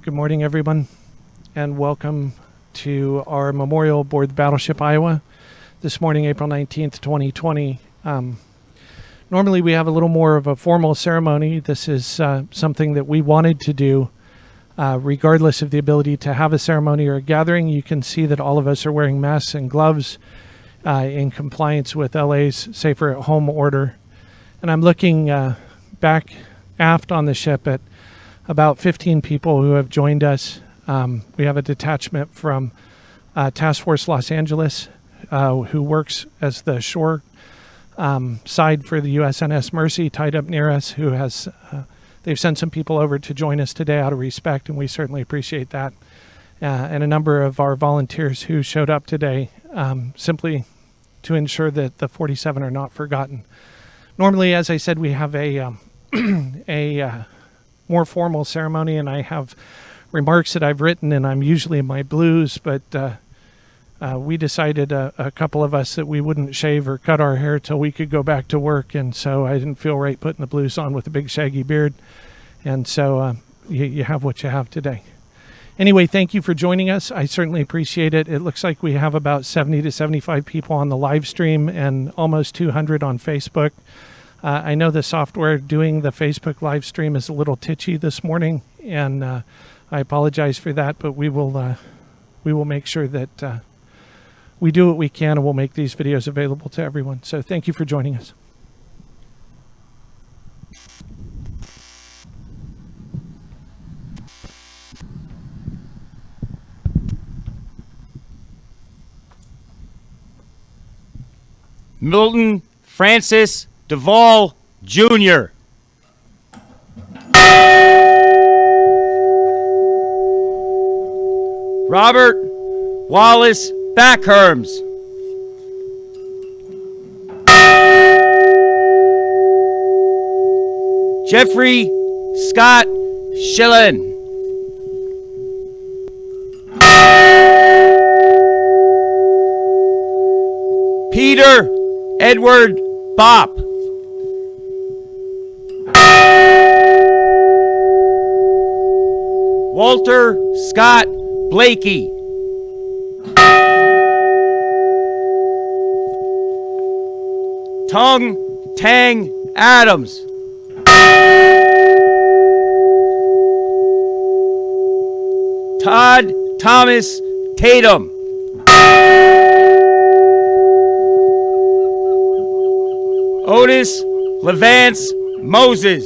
Good morning, everyone, and welcome to our memorial aboard Battleship Iowa this morning, April 19th, 2020. Normally, we have a little more of a formal ceremony. This is something that we wanted to do regardless of the ability to have a ceremony or a gathering. You can see that all of us are wearing masks and gloves in compliance with LA's Safer at Home order. And I'm looking back aft on the ship at about 15 people who have joined us. We have a detachment from Task Force Los Angeles who works as the shore side for the USNS Mercy tied up near us, who has they've sent some people over to join us today out of respect, and we certainly appreciate that. And a number of our volunteers who showed up today simply to ensure that the 47 are not forgotten. Normally, as I said, we have a more formal ceremony, and I have remarks that I've written, and I'm usually in my blues, but we decided, a couple of us, that we wouldn't shave or cut our hair till we could go back to work, and so I didn't feel right putting the blues on with a big shaggy beard, and so you have what you have today. Anyway, thank you for joining us. I certainly appreciate it. It looks like we have about 70 to 75 people on the live stream and almost 200 on Facebook. I know the software doing the Facebook live stream is a little titchy this morning, and I apologize for that, but we will make sure that we do what we can, and we'll make these videos available to everyone. So thank you for joining us. Milton Francis Duvall, Jr. Robert Wallace Backherms. Jeffrey Scott Schillen. Peter Edward Bopp. Walter Scott Blakey. Tung Tang Adams. Todd Thomas Tatum. Otis Levance Moses.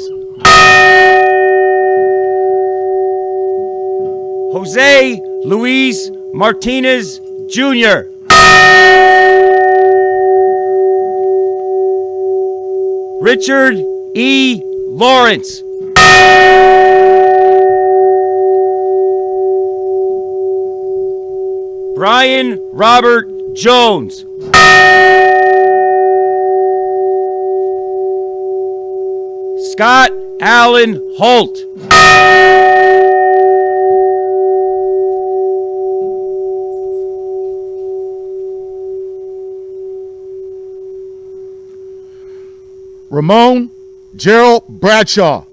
Jose Luis Martinez, Jr. Richard E. Lawrence. Brian Robert Jones. Scott Allen Holt. Ramon Gerald Bradshaw.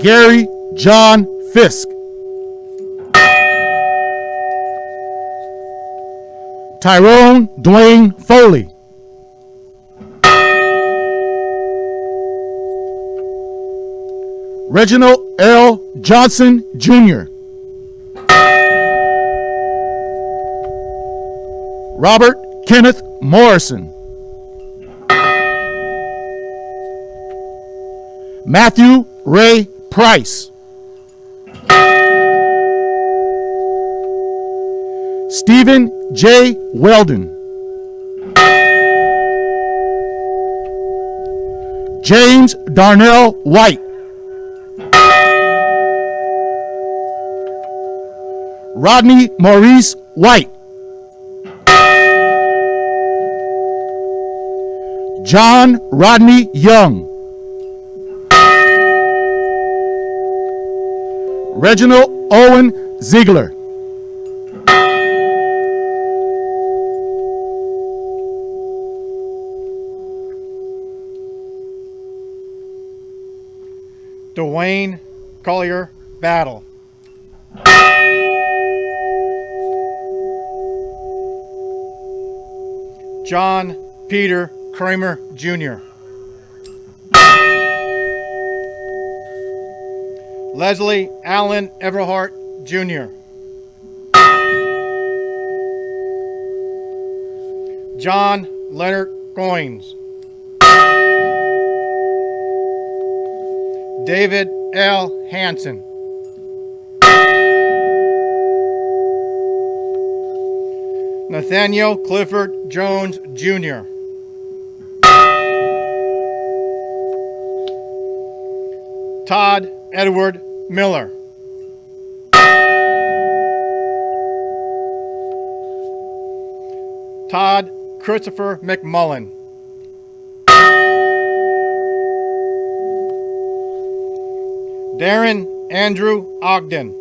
Gary John Fisk. Tyrone Dwayne Foley. Reginald L. Johnson, Jr. Robert Kenneth Morrison. Matthew Ray Price. Stephen J. Weldon. James Darnell White. Rodney Maurice White. John Rodney Young. Reginald Owen Ziegler. Dwayne Collier Battle. John Peter Kramer Jr. Leslie Allen Everhart Jr. John Leonard Goins. David L. Hansen. Nathaniel Clifford Jones Jr. Todd Edward Miller. Todd Christopher McMullen. Darren Andrew Ogden.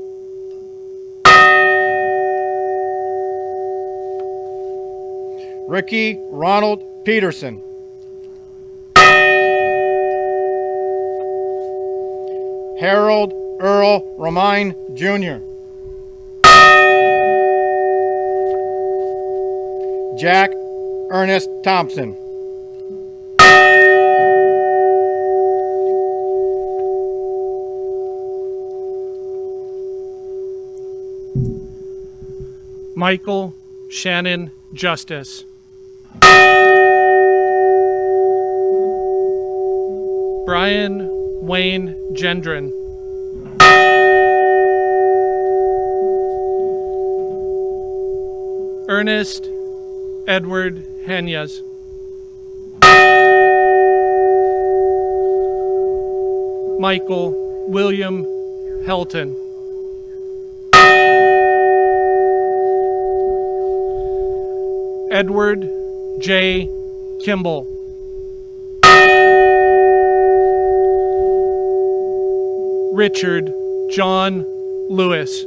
Ricky Ronald Peterson. Harold Earl Romine Jr. Jack Ernest Thompson. Michael Shannon Justice. Brian Wayne Gendron. Ernest Edward Hanyas. Michael William Helton. Edward J. Kimball. Richard John Lewis.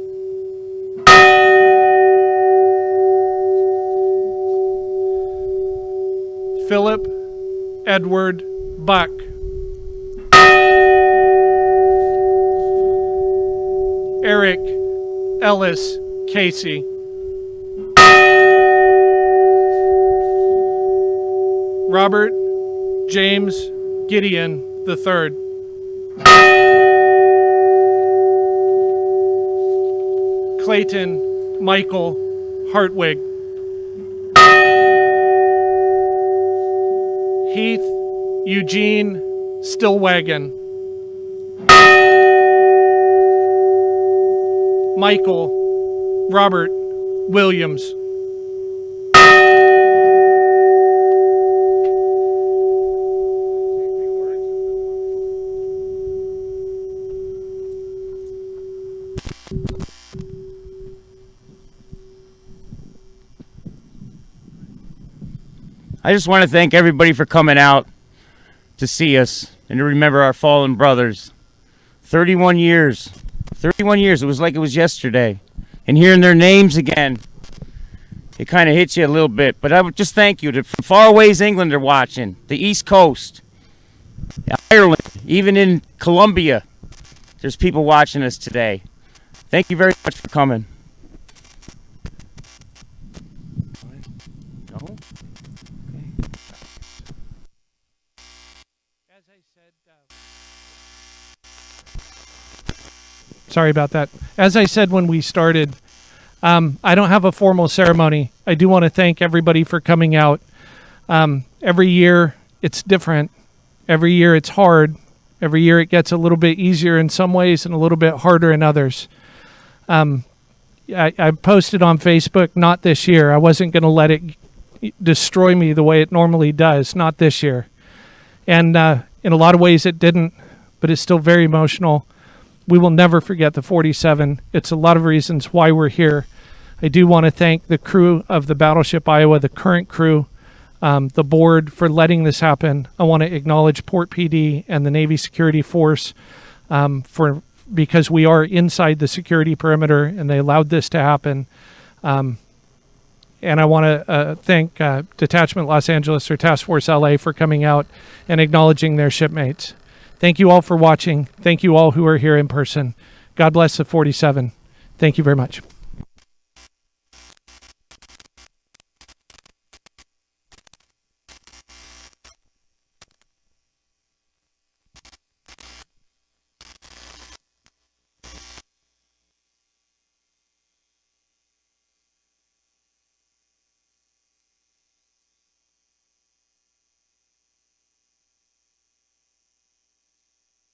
Philip Edward Buck. Eric Ellis Casey. Robert James Gideon III. Clayton Michael Hartwig. Heath Eugene Stillwagon. Michael Robert Williams. I just want to thank everybody for coming out to see us and to remember our fallen brothers. 31 years. 31 years. It was like it was yesterday. And hearing their names again, it kind of hits you a little bit. But I would just thank you. From far away as England are watching. The East Coast. Ireland. Even in Colombia. There's people watching us today. Thank you very much for coming. Sorry about that. As I said when we started, I don't have a formal ceremony. I do want to thank everybody for coming out. Every year it's different. Every year it's hard. Every year it gets a little bit easier in some ways and a little bit harder in others. I posted on Facebook, not this year. I wasn't going to let it destroy me the way it normally does, not this year. And in a lot of ways it didn't, but it's still very emotional. We will never forget the 47. It's a lot of reasons why we're here. I do want to thank the crew of the Battleship Iowa, the current crew, the board for letting this happen. I want to acknowledge Port PD and the Navy Security Force because we are inside the security perimeter and they allowed this to happen. And I want to thank Detachment Los Angeles or Task Force LA for coming out and acknowledging their shipmates. Thank you all for watching. Thank you all who are here in person. God bless the 47. Thank you very much.